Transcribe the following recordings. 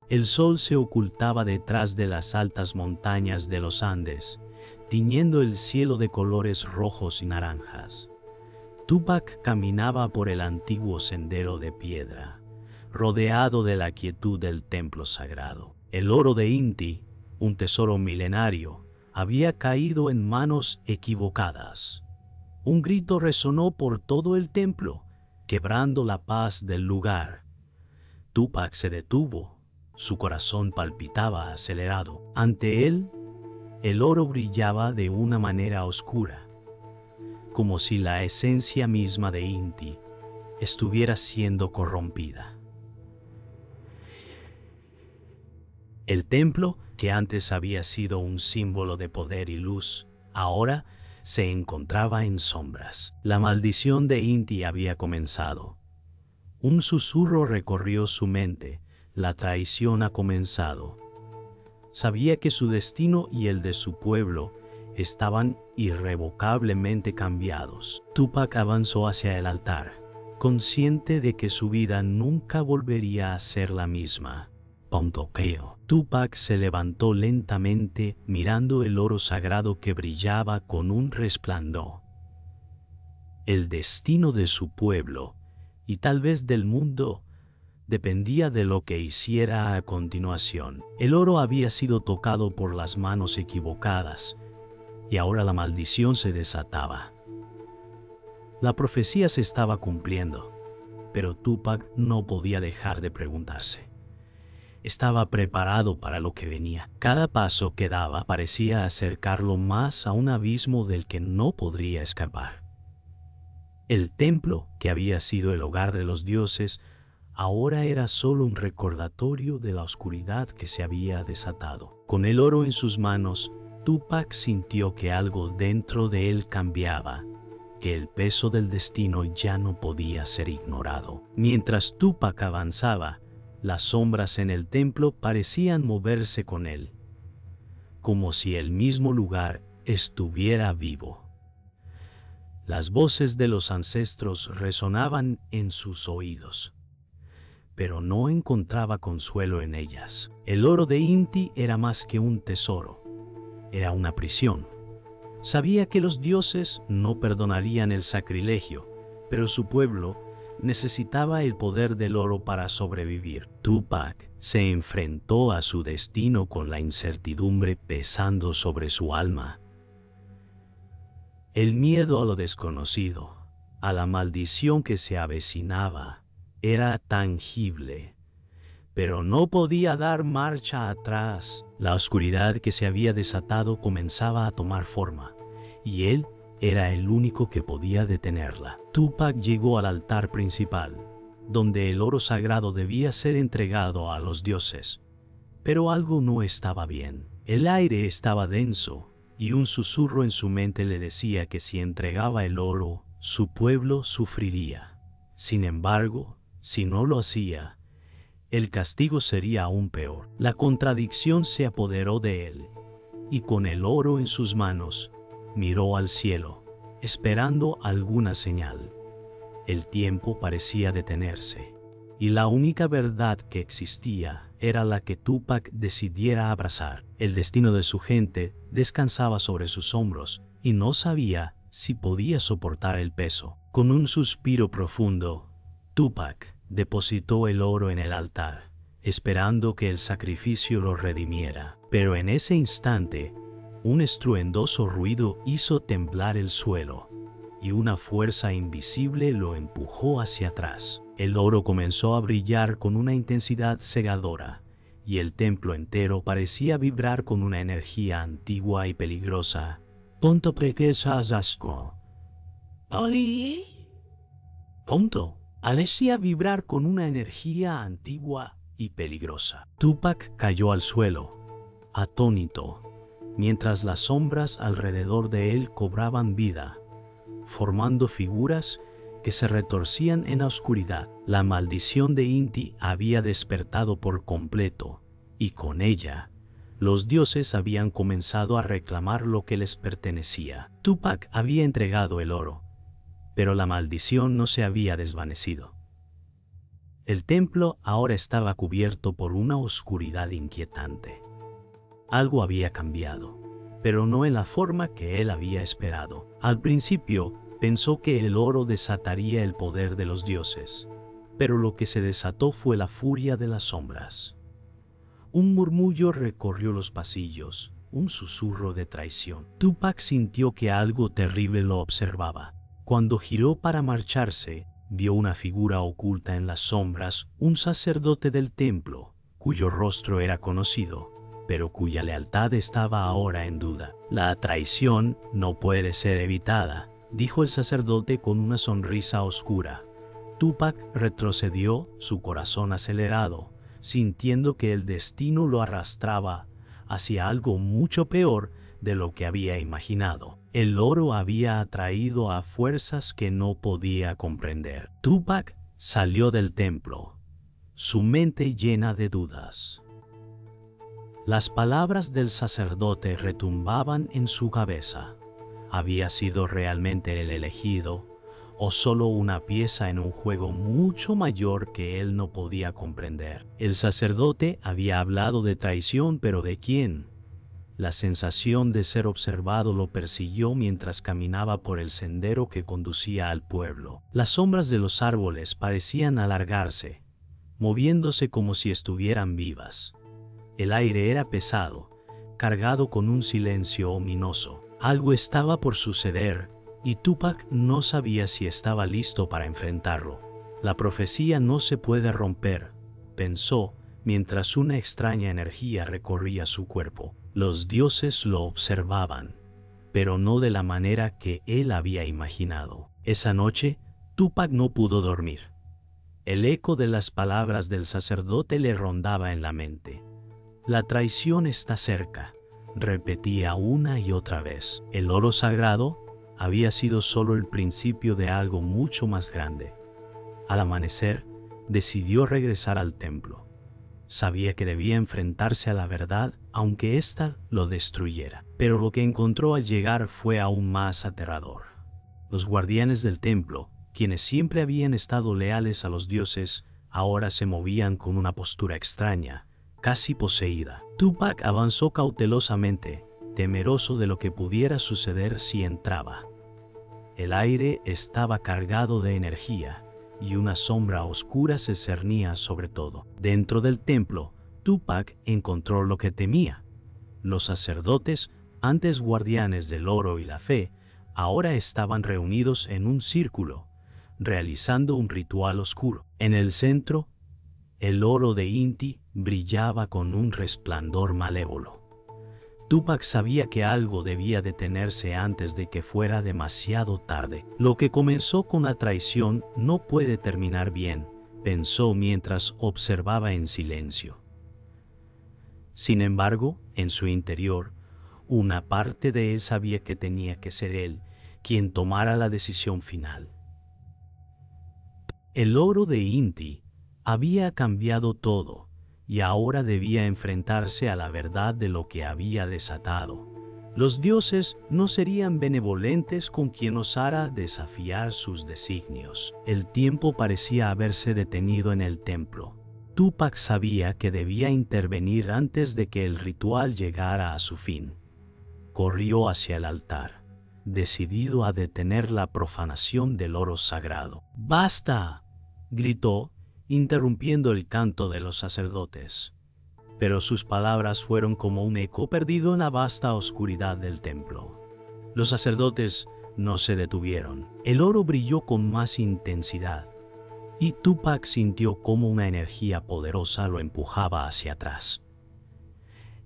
El sol se ocultaba detrás de las altas montañas de los Andes, tiñendo el cielo de colores rojos y naranjas. Tupac caminaba por el antiguo sendero de piedra, rodeado de la quietud del templo sagrado. El oro de Inti, un tesoro milenario, había caído en manos equivocadas. Un grito resonó por todo el templo, quebrando la paz del lugar. Tupac se detuvo, su corazón palpitaba acelerado. Ante él, el oro brillaba de una manera oscura, como si la esencia misma de Inti estuviera siendo corrompida. El templo, que antes había sido un símbolo de poder y luz, ahora se encontraba en sombras. La maldición de Inti había comenzado. Un susurro recorrió su mente. La traición ha comenzado. Sabía que su destino y el de su pueblo estaban irrevocablemente cambiados. Tupac avanzó hacia el altar, consciente de que su vida nunca volvería a ser la misma. Pontoqueo. Tupac se levantó lentamente, mirando el oro sagrado que brillaba con un resplandor. El destino de su pueblo, y tal vez del mundo, dependía de lo que hiciera a continuación. El oro había sido tocado por las manos equivocadas, y ahora la maldición se desataba. La profecía se estaba cumpliendo, pero Tupac no podía dejar de preguntarse. Estaba preparado para lo que venía. Cada paso que daba parecía acercarlo más a un abismo del que no podría escapar. El templo, que había sido el hogar de los dioses, ahora era solo un recordatorio de la oscuridad que se había desatado. Con el oro en sus manos, Tupac sintió que algo dentro de él cambiaba, que el peso del destino ya no podía ser ignorado. Mientras Tupac avanzaba, las sombras en el templo parecían moverse con él, como si el mismo lugar estuviera vivo. Las voces de los ancestros resonaban en sus oídos, pero no encontraba consuelo en ellas. El oro de Inti era más que un tesoro, era una prisión. Sabía que los dioses no perdonarían el sacrilegio, pero su pueblo necesitaba el poder del oro para sobrevivir. Tupac se enfrentó a su destino con la incertidumbre pesando sobre su alma. El miedo a lo desconocido, a la maldición que se avecinaba, era tangible, pero no podía dar marcha atrás. La oscuridad que se había desatado comenzaba a tomar forma, y él era el único que podía detenerla. Tupac llegó al altar principal, donde el oro sagrado debía ser entregado a los dioses. Pero algo no estaba bien. El aire estaba denso, y un susurro en su mente le decía que si entregaba el oro, su pueblo sufriría. Sin embargo, si no lo hacía, el castigo sería aún peor. La contradicción se apoderó de él, y con el oro en sus manos, miró al cielo, esperando alguna señal. El tiempo parecía detenerse, y la única verdad que existía era la que Tupac decidiera abrazar. El destino de su gente descansaba sobre sus hombros, y no sabía si podía soportar el peso. Con un suspiro profundo, Tupac depositó el oro en el altar, esperando que el sacrificio lo redimiera. Pero en ese instante, un estruendoso ruido hizo temblar el suelo, y una fuerza invisible lo empujó hacia atrás. El oro comenzó a brillar con una intensidad cegadora, y el templo entero parecía vibrar con una energía antigua y peligrosa. Punto asco. Punto. Parecía vibrar con una energía antigua y peligrosa. Tupac cayó al suelo, atónito, mientras las sombras alrededor de él cobraban vida, formando figuras que se retorcían en la oscuridad. La maldición de Inti había despertado por completo, y con ella, los dioses habían comenzado a reclamar lo que les pertenecía. Tupac había entregado el oro, pero la maldición no se había desvanecido. El templo ahora estaba cubierto por una oscuridad inquietante. Algo había cambiado, pero no en la forma que él había esperado. Al principio, pensó que el oro desataría el poder de los dioses, pero lo que se desató fue la furia de las sombras. Un murmullo recorrió los pasillos, un susurro de traición. Tupac sintió que algo terrible lo observaba. Cuando giró para marcharse, vio una figura oculta en las sombras, un sacerdote del templo, cuyo rostro era conocido, pero cuya lealtad estaba ahora en duda. La traición no puede ser evitada, dijo el sacerdote con una sonrisa oscura. Tupac retrocedió, su corazón acelerado, sintiendo que el destino lo arrastraba hacia algo mucho peor de lo que había imaginado. El oro había atraído a fuerzas que no podía comprender. Tupac salió del templo, su mente llena de dudas. Las palabras del sacerdote retumbaban en su cabeza. ¿Había sido realmente el elegido, o solo una pieza en un juego mucho mayor que él no podía comprender? El sacerdote había hablado de traición, pero ¿de quién? La sensación de ser observado lo persiguió mientras caminaba por el sendero que conducía al pueblo. Las sombras de los árboles parecían alargarse, moviéndose como si estuvieran vivas. El aire era pesado, cargado con un silencio ominoso. Algo estaba por suceder, y Tupac no sabía si estaba listo para enfrentarlo. La profecía no se puede romper, pensó, mientras una extraña energía recorría su cuerpo. Los dioses lo observaban, pero no de la manera que él había imaginado. Esa noche, Tupac no pudo dormir. El eco de las palabras del sacerdote le rondaba en la mente. La traición está cerca, repetía una y otra vez. El oro sagrado había sido solo el principio de algo mucho más grande. Al amanecer, decidió regresar al templo. Sabía que debía enfrentarse a la verdad, aunque ésta lo destruyera. Pero lo que encontró al llegar fue aún más aterrador. Los guardianes del templo, quienes siempre habían estado leales a los dioses, ahora se movían con una postura extraña, casi poseída. Tupac avanzó cautelosamente, temeroso de lo que pudiera suceder si entraba. El aire estaba cargado de energía, y una sombra oscura se cernía sobre todo. Dentro del templo, Tupac encontró lo que temía. Los sacerdotes, antes guardianes del oro y la fe, ahora estaban reunidos en un círculo, realizando un ritual oscuro. En el centro, el oro de Inti brillaba con un resplandor malévolo. Tupac sabía que algo debía detenerse antes de que fuera demasiado tarde. Lo que comenzó con la traición no puede terminar bien, pensó mientras observaba en silencio. Sin embargo, en su interior, una parte de él sabía que tenía que ser él quien tomara la decisión final. El oro de Inti había cambiado todo, y ahora debía enfrentarse a la verdad de lo que había desatado. Los dioses no serían benevolentes con quien osara desafiar sus designios. El tiempo parecía haberse detenido en el templo. Tupac sabía que debía intervenir antes de que el ritual llegara a su fin. Corrió hacia el altar, decidido a detener la profanación del oro sagrado. ¡Basta!, gritó, interrumpiendo el canto de los sacerdotes. Pero sus palabras fueron como un eco perdido en la vasta oscuridad del templo. Los sacerdotes no se detuvieron. El oro brilló con más intensidad, y Tupac sintió como una energía poderosa lo empujaba hacia atrás.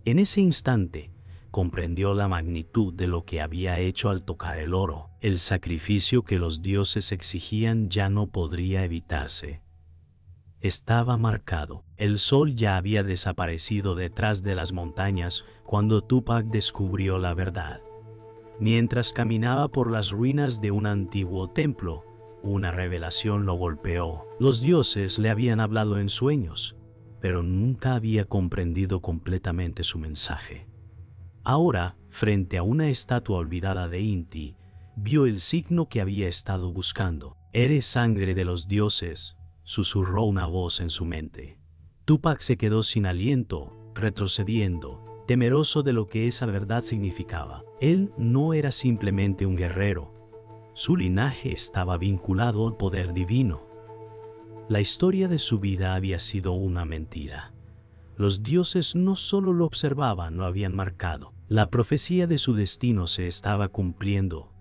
En ese instante, comprendió la magnitud de lo que había hecho al tocar el oro. El sacrificio que los dioses exigían ya no podría evitarse. Estaba marcado. El sol ya había desaparecido detrás de las montañas cuando Tupac descubrió la verdad. Mientras caminaba por las ruinas de un antiguo templo, una revelación lo golpeó. Los dioses le habían hablado en sueños, pero nunca había comprendido completamente su mensaje. Ahora, frente a una estatua olvidada de Inti, vio el signo que había estado buscando. «Eres sangre de los dioses», susurró una voz en su mente. Tupac se quedó sin aliento, retrocediendo, temeroso de lo que esa verdad significaba. Él no era simplemente un guerrero. Su linaje estaba vinculado al poder divino. La historia de su vida había sido una mentira. Los dioses no solo lo observaban, lo habían marcado. La profecía de su destino se estaba cumpliendo,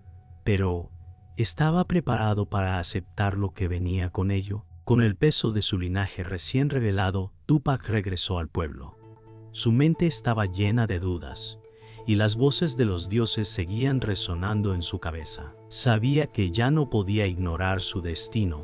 pero ¿estaba preparado para aceptar lo que venía con ello? Con el peso de su linaje recién revelado, Tupac regresó al pueblo. Su mente estaba llena de dudas, y las voces de los dioses seguían resonando en su cabeza. Sabía que ya no podía ignorar su destino,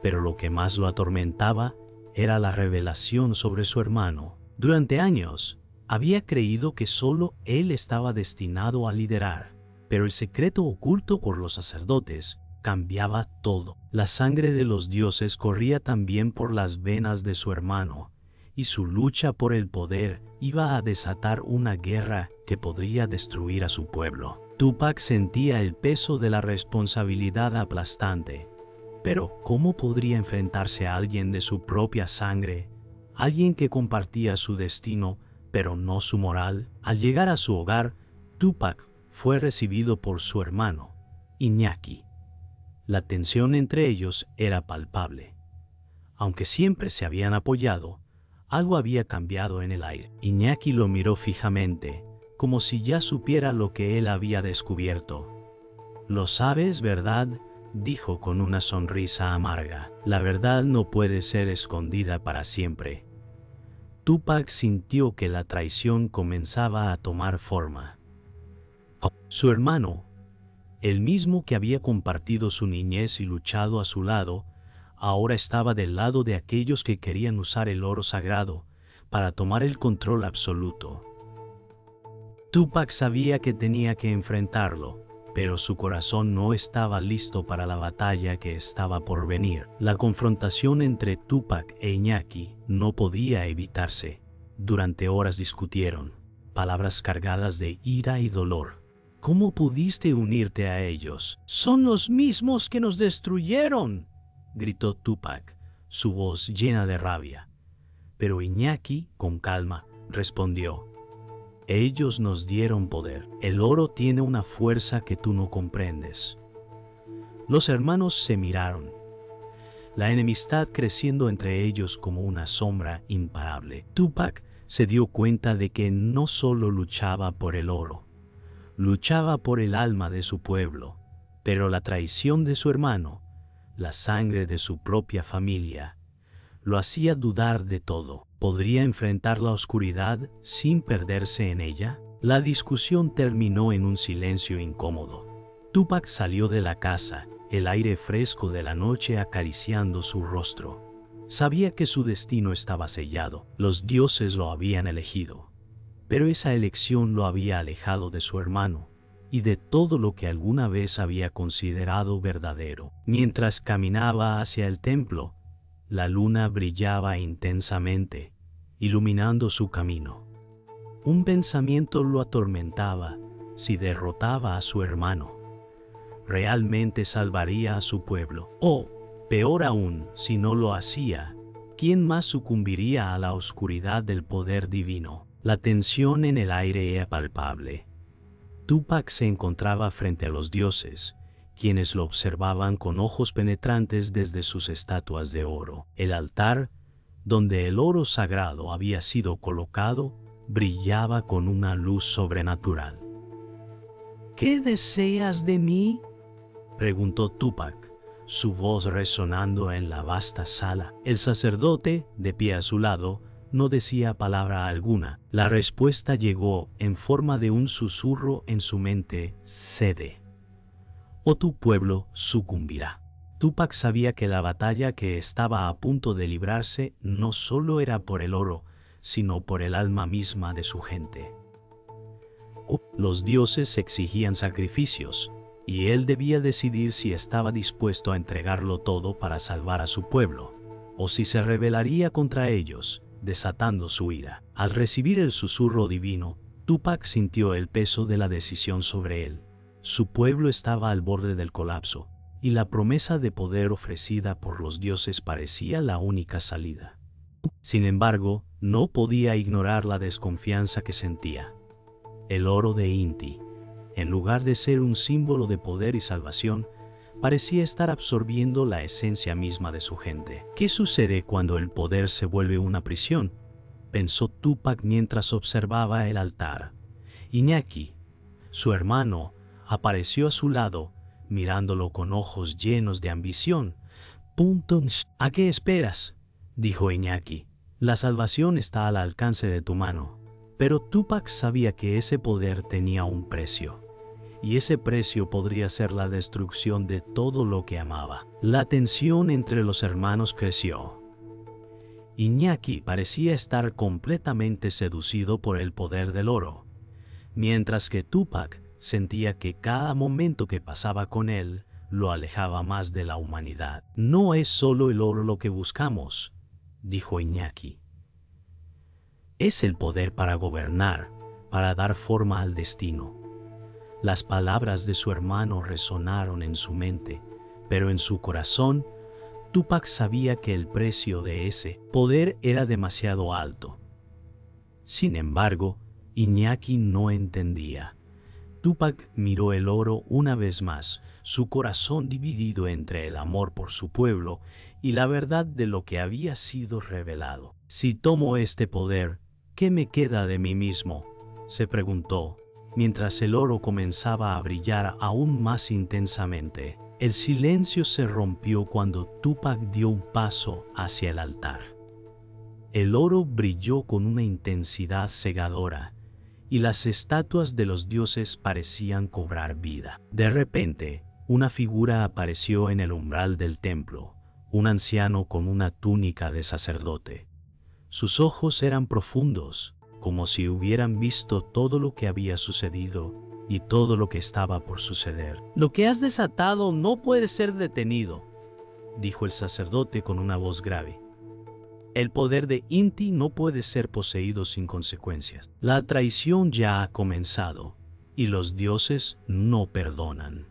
pero lo que más lo atormentaba era la revelación sobre su hermano. Durante años, había creído que solo él estaba destinado a liderar, pero el secreto oculto por los sacerdotes cambiaba todo. La sangre de los dioses corría también por las venas de su hermano, y su lucha por el poder iba a desatar una guerra que podría destruir a su pueblo. Tupac sentía el peso de la responsabilidad aplastante. Pero, ¿cómo podría enfrentarse a alguien de su propia sangre? Alguien que compartía su destino, pero no su moral. Al llegar a su hogar, Tupac fue recibido por su hermano, Iñaki. La tensión entre ellos era palpable. Aunque siempre se habían apoyado, algo había cambiado en el aire. Iñaki lo miró fijamente, como si ya supiera lo que él había descubierto. «Lo sabes, ¿verdad?», dijo con una sonrisa amarga. «La verdad no puede ser escondida para siempre». Tupac sintió que la traición comenzaba a tomar forma. Su hermano, el mismo que había compartido su niñez y luchado a su lado, ahora estaba del lado de aquellos que querían usar el oro sagrado para tomar el control absoluto. Tupac sabía que tenía que enfrentarlo, pero su corazón no estaba listo para la batalla que estaba por venir. La confrontación entre Tupac e Iñaki no podía evitarse. Durante horas discutieron, palabras cargadas de ira y dolor. «¿Cómo pudiste unirte a ellos? Son los mismos que nos destruyeron», gritó Tupac, su voz llena de rabia. Pero Iñaki, con calma, respondió: «Ellos nos dieron poder. El oro tiene una fuerza que tú no comprendes». Los hermanos se miraron, la enemistad creciendo entre ellos como una sombra imparable. Tupac se dio cuenta de que no solo luchaba por el oro, luchaba por el alma de su pueblo, pero la traición de su hermano, la sangre de su propia familia, lo hacía dudar de todo. ¿Podría enfrentar la oscuridad sin perderse en ella? La discusión terminó en un silencio incómodo. Tupac salió de la casa, el aire fresco de la noche acariciando su rostro. Sabía que su destino estaba sellado, los dioses lo habían elegido. Pero esa elección lo había alejado de su hermano y de todo lo que alguna vez había considerado verdadero. Mientras caminaba hacia el templo, la luna brillaba intensamente, iluminando su camino. Un pensamiento lo atormentaba. Si derrotaba a su hermano, ¿realmente salvaría a su pueblo? O, peor aún, si no lo hacía, ¿quién más sucumbiría a la oscuridad del poder divino? La tensión en el aire era palpable. Tupac se encontraba frente a los dioses, quienes lo observaban con ojos penetrantes desde sus estatuas de oro. El altar, donde el oro sagrado había sido colocado, brillaba con una luz sobrenatural. «¿Qué deseas de mí?», preguntó Tupac, su voz resonando en la vasta sala. El sacerdote, de pie a su lado, no decía palabra alguna. La respuesta llegó en forma de un susurro en su mente: «Cede, o tu pueblo sucumbirá». Tupac sabía que la batalla que estaba a punto de librarse no solo era por el oro, sino por el alma misma de su gente. Los dioses exigían sacrificios, y él debía decidir si estaba dispuesto a entregarlo todo para salvar a su pueblo, o si se rebelaría contra ellos, desatando su ira. Al recibir el susurro divino, Tupac sintió el peso de la decisión sobre él. Su pueblo estaba al borde del colapso, y la promesa de poder ofrecida por los dioses parecía la única salida. Sin embargo, no podía ignorar la desconfianza que sentía. El oro de Inti, en lugar de ser un símbolo de poder y salvación, parecía estar absorbiendo la esencia misma de su gente. ¿Qué sucede cuando el poder se vuelve una prisión?, pensó Tupac mientras observaba el altar. Iñaki, su hermano, apareció a su lado, mirándolo con ojos llenos de ambición. ¿A qué esperas?, dijo Iñaki. La salvación está al alcance de tu mano. Pero Tupac sabía que ese poder tenía un precio, y ese precio podría ser la destrucción de todo lo que amaba. La tensión entre los hermanos creció. Iñaki parecía estar completamente seducido por el poder del oro, mientras que Tupac sentía que cada momento que pasaba con él lo alejaba más de la humanidad. No es solo el oro lo que buscamos, dijo Iñaki. Es el poder para gobernar, para dar forma al destino. Las palabras de su hermano resonaron en su mente, pero en su corazón, Tupac sabía que el precio de ese poder era demasiado alto. Sin embargo, Iñaki no entendía. Tupac miró el oro una vez más, su corazón dividido entre el amor por su pueblo y la verdad de lo que había sido revelado. Si tomo este poder, ¿qué me queda de mí mismo?, se preguntó, mientras el oro comenzaba a brillar aún más intensamente. El silencio se rompió cuando Tupac dio un paso hacia el altar. El oro brilló con una intensidad cegadora, y las estatuas de los dioses parecían cobrar vida. De repente, una figura apareció en el umbral del templo, un anciano con una túnica de sacerdote. Sus ojos eran profundos, como si hubieran visto todo lo que había sucedido y todo lo que estaba por suceder. «Lo que has desatado no puede ser detenido», dijo el sacerdote con una voz grave. «El poder de Inti no puede ser poseído sin consecuencias. La traición ya ha comenzado, y los dioses no perdonan».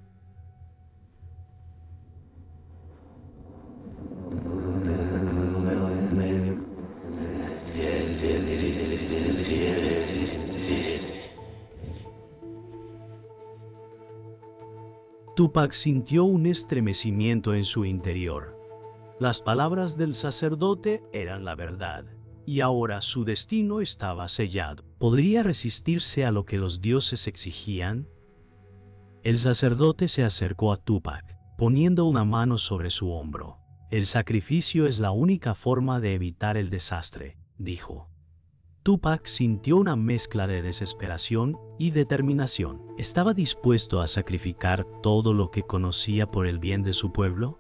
Tupac sintió un estremecimiento en su interior. Las palabras del sacerdote eran la verdad, y ahora su destino estaba sellado. ¿Podría resistirse a lo que los dioses exigían? El sacerdote se acercó a Tupac, poniendo una mano sobre su hombro. «El sacrificio es la única forma de evitar el desastre», dijo. Tupac sintió una mezcla de desesperación y determinación. ¿Estaba dispuesto a sacrificar todo lo que conocía por el bien de su pueblo?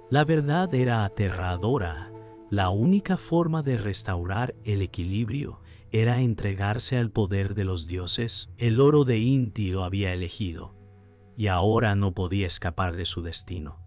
La verdad era aterradora. La única forma de restaurar el equilibrio era entregarse al poder de los dioses. El oro de Inti lo había elegido, y ahora no podía escapar de su destino.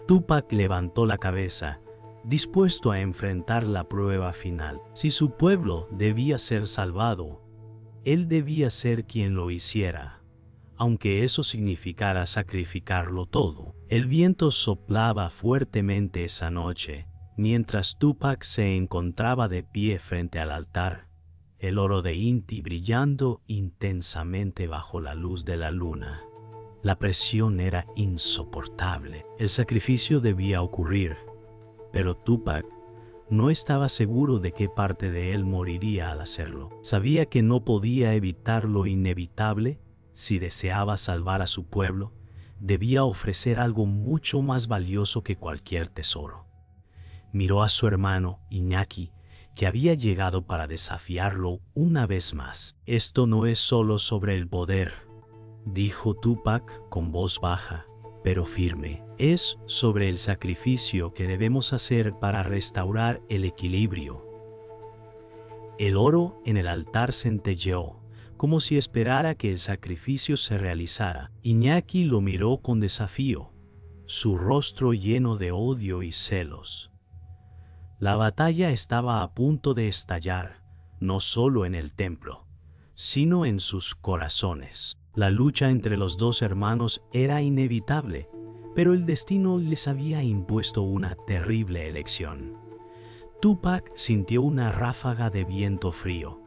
Tupac levantó la cabeza, dispuesto a enfrentar la prueba final. Si su pueblo debía ser salvado, él debía ser quien lo hiciera, aunque eso significara sacrificarlo todo. El viento soplaba fuertemente esa noche, mientras Tupac se encontraba de pie frente al altar, el oro de Inti brillando intensamente bajo la luz de la luna. La presión era insoportable. El sacrificio debía ocurrir, pero Tupac no estaba seguro de qué parte de él moriría al hacerlo. Sabía que no podía evitar lo inevitable. Si deseaba salvar a su pueblo, debía ofrecer algo mucho más valioso que cualquier tesoro. Miró a su hermano, Iñaki, que había llegado para desafiarlo una vez más. «Esto no es solo sobre el poder», dijo Tupac con voz baja, pero firme. «Es sobre el sacrificio que debemos hacer para restaurar el equilibrio». El oro en el altar centelleó, como si esperara que el sacrificio se realizara. Iñaki lo miró con desafío, su rostro lleno de odio y celos. La batalla estaba a punto de estallar, no solo en el templo, sino en sus corazones. La lucha entre los dos hermanos era inevitable, pero el destino les había impuesto una terrible elección. Tupac sintió una ráfaga de viento frío,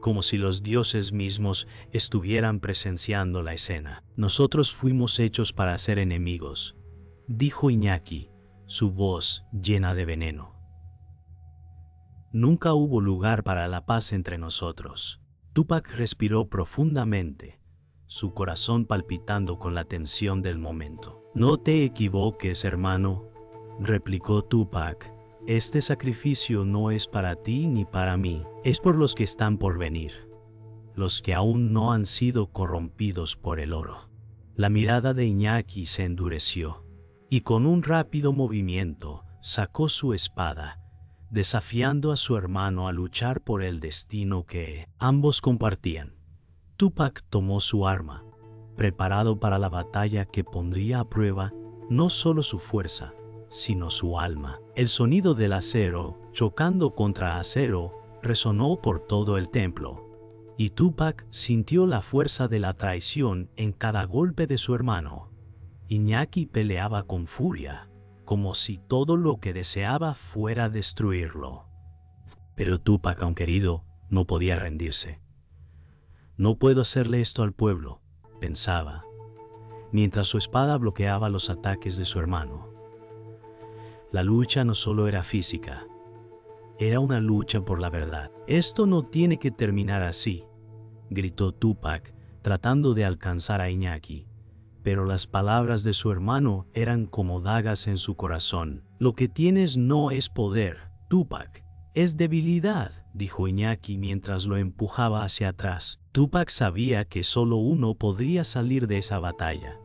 como si los dioses mismos estuvieran presenciando la escena. Nosotros fuimos hechos para ser enemigos, dijo Iñaki, su voz llena de veneno. Nunca hubo lugar para la paz entre nosotros. Tupac respiró profundamente, su corazón palpitando con la tensión del momento. No te equivoques, hermano, replicó Tupac. Este sacrificio no es para ti ni para mí, es por los que están por venir, los que aún no han sido corrompidos por el oro. La mirada de Iñaki se endureció, y con un rápido movimiento sacó su espada, desafiando a su hermano a luchar por el destino que ambos compartían. Tupac tomó su arma, preparado para la batalla que pondría a prueba no solo su fuerza, sino su alma. El sonido del acero, chocando contra acero, resonó por todo el templo, y Tupac sintió la fuerza de la traición en cada golpe de su hermano. Iñaki peleaba con furia, como si todo lo que deseaba fuera destruirlo. Pero Tupac, aun querido, no podía rendirse. No puedo hacerle esto al pueblo, pensaba, mientras su espada bloqueaba los ataques de su hermano. La lucha no solo era física, era una lucha por la verdad. Esto no tiene que terminar así, gritó Tupac, tratando de alcanzar a Iñaki. Pero las palabras de su hermano eran como dagas en su corazón. Lo que tienes no es poder, Tupac, es debilidad, dijo Iñaki mientras lo empujaba hacia atrás. Tupac sabía que solo uno podría salir de esa batalla,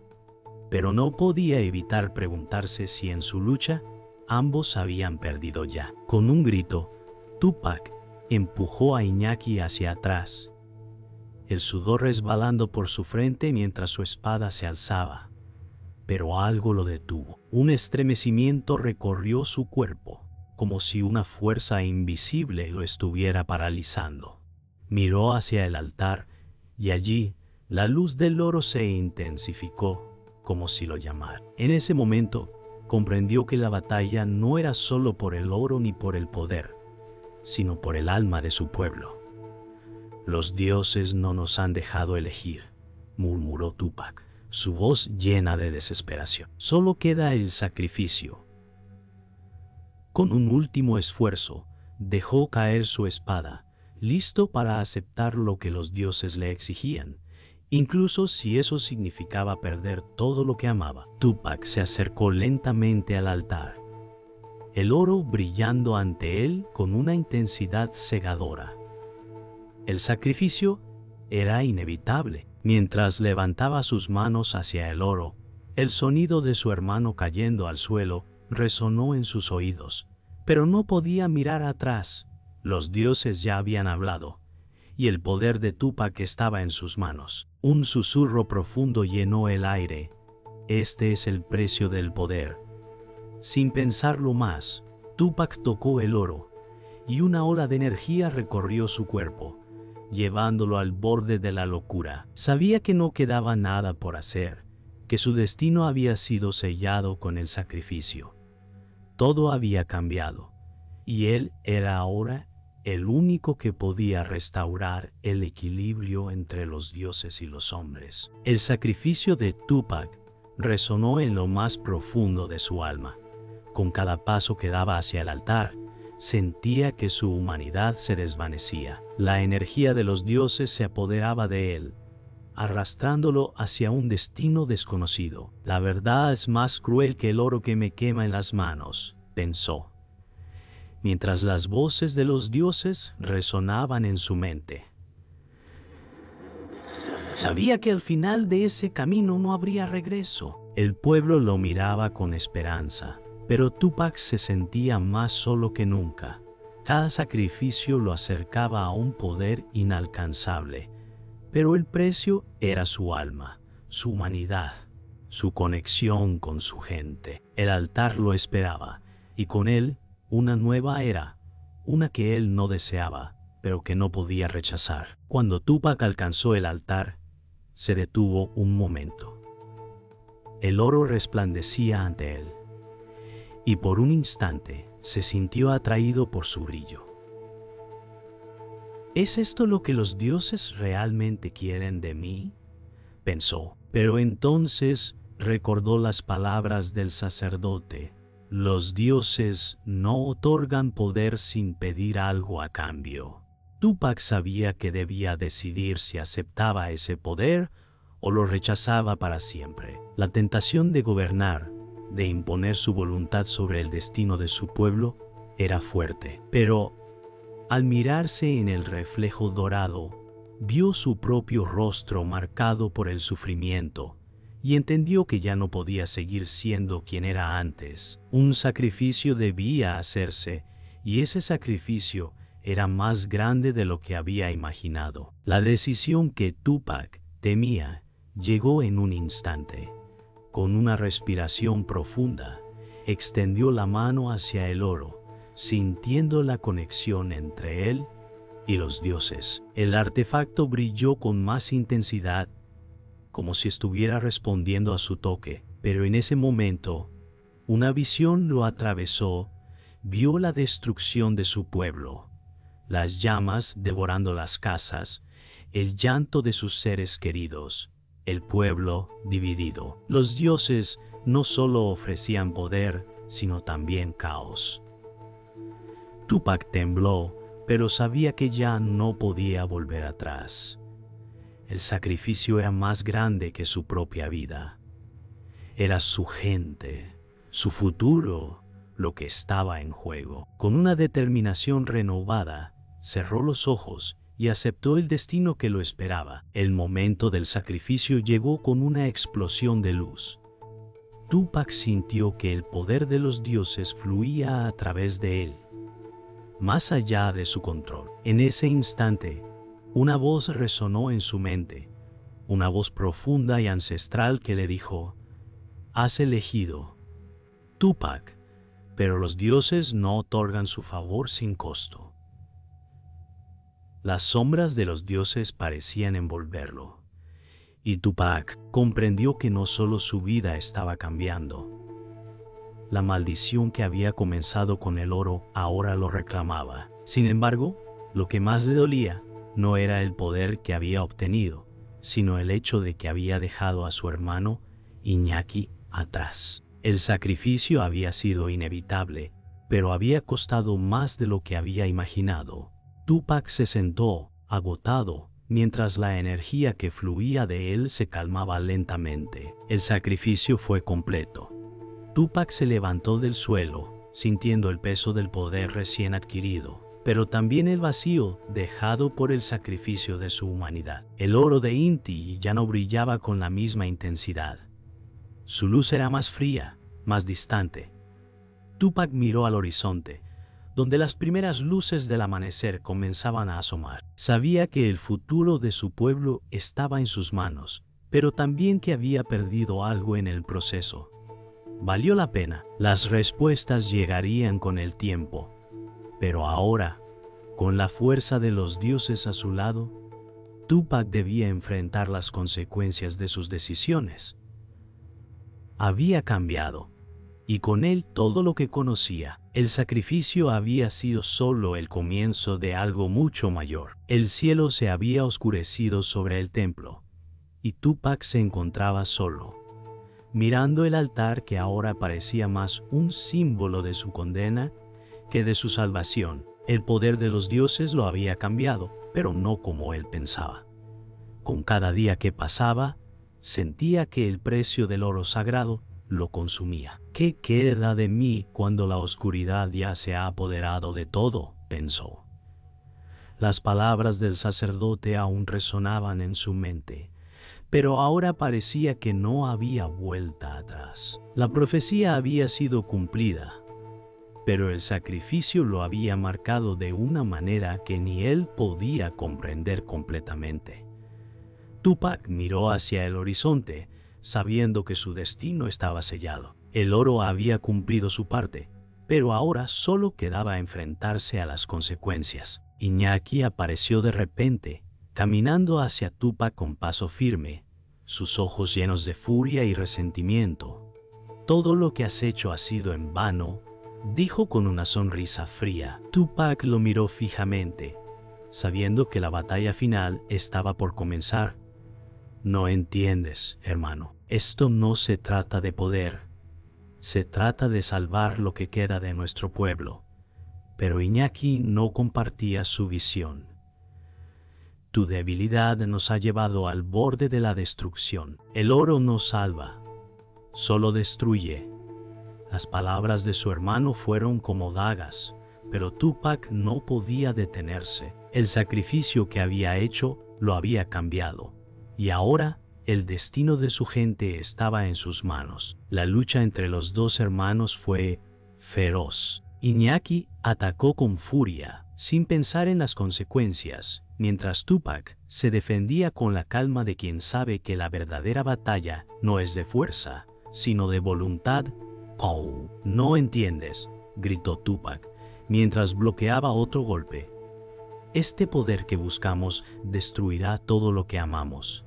pero no podía evitar preguntarse si en su lucha ambos habían perdido ya. Con un grito, Tupac empujó a Iñaki hacia atrás, el sudor resbalando por su frente mientras su espada se alzaba. Pero algo lo detuvo. Un estremecimiento recorrió su cuerpo, como si una fuerza invisible lo estuviera paralizando. Miró hacia el altar, y allí la luz del oro se intensificó, como si lo llamara. En ese momento, comprendió que la batalla no era solo por el oro ni por el poder, sino por el alma de su pueblo. Los dioses no nos han dejado elegir, murmuró Tupac, su voz llena de desesperación. Solo queda el sacrificio. Con un último esfuerzo, dejó caer su espada, listo para aceptar lo que los dioses le exigían, incluso si eso significaba perder todo lo que amaba. Tupac se acercó lentamente al altar, el oro brillando ante él con una intensidad cegadora. El sacrificio era inevitable. Mientras levantaba sus manos hacia el oro, el sonido de su hermano cayendo al suelo resonó en sus oídos, pero no podía mirar atrás. Los dioses ya habían hablado, y el poder de Tupac estaba en sus manos. Un susurro profundo llenó el aire. Este es el precio del poder. Sin pensarlo más, Tupac tocó el oro, y una ola de energía recorrió su cuerpo, llevándolo al borde de la locura. Sabía que no quedaba nada por hacer, que su destino había sido sellado con el sacrificio. Todo había cambiado, y él era ahora el único que podía restaurar el equilibrio entre los dioses y los hombres. El sacrificio de Tupac resonó en lo más profundo de su alma. Con cada paso que daba hacia el altar, sentía que su humanidad se desvanecía. La energía de los dioses se apoderaba de él, arrastrándolo hacia un destino desconocido. La verdad es más cruel que el oro que me quema en las manos, pensó, mientras las voces de los dioses resonaban en su mente. Sabía que al final de ese camino no habría regreso. El pueblo lo miraba con esperanza, pero Tupac se sentía más solo que nunca. Cada sacrificio lo acercaba a un poder inalcanzable, pero el precio era su alma, su humanidad, su conexión con su gente. El altar lo esperaba, y con él una nueva era, una que él no deseaba, pero que no podía rechazar. Cuando Tupac alcanzó el altar, se detuvo un momento. El oro resplandecía ante él, y por un instante se sintió atraído por su brillo. ¿Es esto lo que los dioses realmente quieren de mí?, pensó. Pero entonces recordó las palabras del sacerdote: los dioses no otorgan poder sin pedir algo a cambio. Tupac sabía que debía decidir si aceptaba ese poder o lo rechazaba para siempre. La tentación de gobernar, de imponer su voluntad sobre el destino de su pueblo, era fuerte. Pero al mirarse en el reflejo dorado, vio su propio rostro marcado por el sufrimiento y entendió que ya no podía seguir siendo quien era antes. Un sacrificio debía hacerse, y ese sacrificio era más grande de lo que había imaginado. La decisión que Tupac temía llegó en un instante. Con una respiración profunda, extendió la mano hacia el oro, sintiendo la conexión entre él y los dioses. El artefacto brilló con más intensidad, como si estuviera respondiendo a su toque. Pero en ese momento, una visión lo atravesó. Vio la destrucción de su pueblo, las llamas devorando las casas, el llanto de sus seres queridos, el pueblo dividido. Los dioses no solo ofrecían poder, sino también caos. Tupac tembló, pero sabía que ya no podía volver atrás. El sacrificio era más grande que su propia vida. Era su gente, su futuro, lo que estaba en juego. Con una determinación renovada, cerró los ojos y aceptó el destino que lo esperaba. El momento del sacrificio llegó con una explosión de luz. Tupac sintió que el poder de los dioses fluía a través de él, más allá de su control. En ese instante, una voz resonó en su mente, una voz profunda y ancestral que le dijo: has elegido, Tupac, pero los dioses no otorgan su favor sin costo. Las sombras de los dioses parecían envolverlo, y Tupac comprendió que no solo su vida estaba cambiando. La maldición que había comenzado con el oro ahora lo reclamaba. Sin embargo, lo que más le dolía no era el poder que había obtenido, sino el hecho de que había dejado a su hermano Iñaki atrás. El sacrificio había sido inevitable, pero había costado más de lo que había imaginado. Tupac se sentó, agotado, mientras la energía que fluía de él se calmaba lentamente. El sacrificio fue completo. Tupac se levantó del suelo, sintiendo el peso del poder recién adquirido, pero también el vacío dejado por el sacrificio de su humanidad. El oro de Inti ya no brillaba con la misma intensidad. Su luz era más fría, más distante. Tupac miró al horizonte, donde las primeras luces del amanecer comenzaban a asomar. Sabía que el futuro de su pueblo estaba en sus manos, pero también que había perdido algo en el proceso. Valió la pena. Las respuestas llegarían con el tiempo, pero ahora, con la fuerza de los dioses a su lado, Tupac debía enfrentar las consecuencias de sus decisiones. Había cambiado, y con él todo lo que conocía. El sacrificio había sido solo el comienzo de algo mucho mayor. El cielo se había oscurecido sobre el templo, y Tupac se encontraba solo, mirando el altar que ahora parecía más un símbolo de su condena que de su salvación. El poder de los dioses lo había cambiado, pero no como él pensaba. Con cada día que pasaba, sentía que el precio del oro sagrado lo consumía. ¿Qué queda de mí cuando la oscuridad ya se ha apoderado de todo?, pensó. Las palabras del sacerdote aún resonaban en su mente, pero ahora parecía que no había vuelta atrás. La profecía había sido cumplida, pero el sacrificio lo había marcado de una manera que ni él podía comprender completamente. Tupac miró hacia el horizonte, sabiendo que su destino estaba sellado. El oro había cumplido su parte, pero ahora solo quedaba enfrentarse a las consecuencias. Iñaki apareció de repente, caminando hacia Tupac con paso firme, sus ojos llenos de furia y resentimiento. «Todo lo que has hecho ha sido en vano», dijo con una sonrisa fría. Tupac lo miró fijamente, sabiendo que la batalla final estaba por comenzar. «No entiendes, hermano. Esto no se trata de poder. Se trata de salvar lo que queda de nuestro pueblo». Pero Iñaki no compartía su visión. «Tu debilidad nos ha llevado al borde de la destrucción. El oro no salva, solo destruye». Las palabras de su hermano fueron como dagas, pero Tupac no podía detenerse. El sacrificio que había hecho lo había cambiado, y ahora el destino de su gente estaba en sus manos. La lucha entre los dos hermanos fue feroz. Iñaki atacó con furia, sin pensar en las consecuencias, mientras Tupac se defendía con la calma de quien sabe que la verdadera batalla no es de fuerza, sino de voluntad. «Oh, no entiendes», gritó Tupac, mientras bloqueaba otro golpe. «Este poder que buscamos destruirá todo lo que amamos».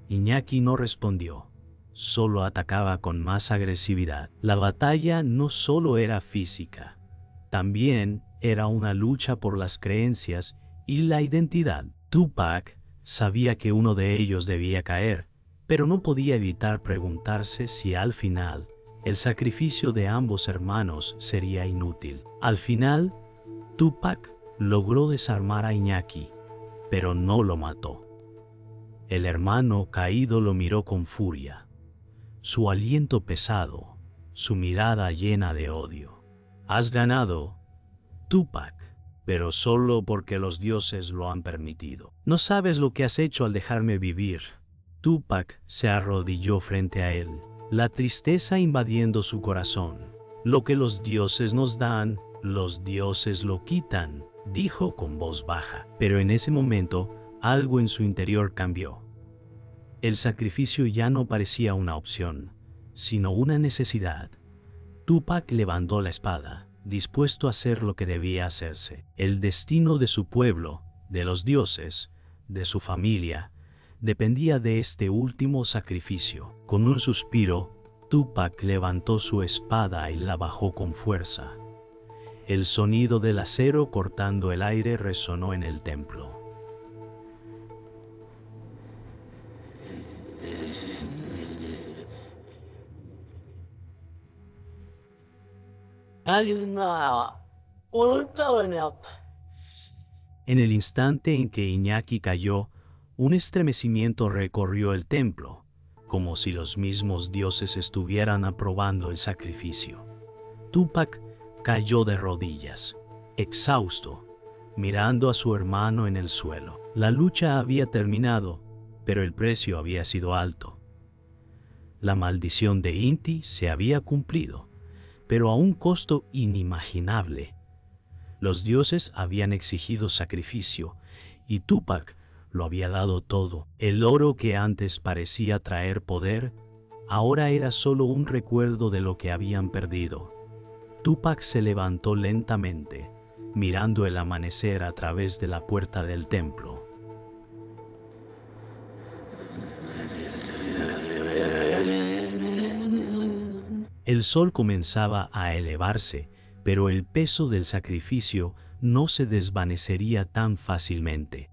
Iñaki no respondió, solo atacaba con más agresividad. La batalla no solo era física, también era una lucha por las creencias y la identidad. Tupac sabía que uno de ellos debía caer, pero no podía evitar preguntarse si al final el sacrificio de ambos hermanos sería inútil. Al final, Tupac logró desarmar a Iñaki, pero no lo mató. El hermano caído lo miró con furia, su aliento pesado, su mirada llena de odio. «Has ganado, Tupac, pero solo porque los dioses lo han permitido. No sabes lo que has hecho al dejarme vivir». Tupac se arrodilló frente a él, la tristeza invadiendo su corazón. «Lo que los dioses nos dan, los dioses lo quitan», dijo con voz baja. Pero en ese momento, algo en su interior cambió. El sacrificio ya no parecía una opción, sino una necesidad. Tupac levantó la espada, dispuesto a hacer lo que debía hacerse. El destino de su pueblo, de los dioses, de su familia, dependía de este último sacrificio. Con un suspiro, Tupac levantó su espada y la bajó con fuerza. El sonido del acero cortando el aire resonó en el templo. En el instante en que Iñaki cayó, un estremecimiento recorrió el templo, como si los mismos dioses estuvieran aprobando el sacrificio. Tupac cayó de rodillas, exhausto, mirando a su hermano en el suelo. La lucha había terminado, pero el precio había sido alto. La maldición de Inti se había cumplido, pero a un costo inimaginable. Los dioses habían exigido sacrificio, y Tupac lo había dado todo. El oro que antes parecía traer poder, ahora era solo un recuerdo de lo que habían perdido. Tupac se levantó lentamente, mirando el amanecer a través de la puerta del templo. El sol comenzaba a elevarse, pero el peso del sacrificio no se desvanecería tan fácilmente.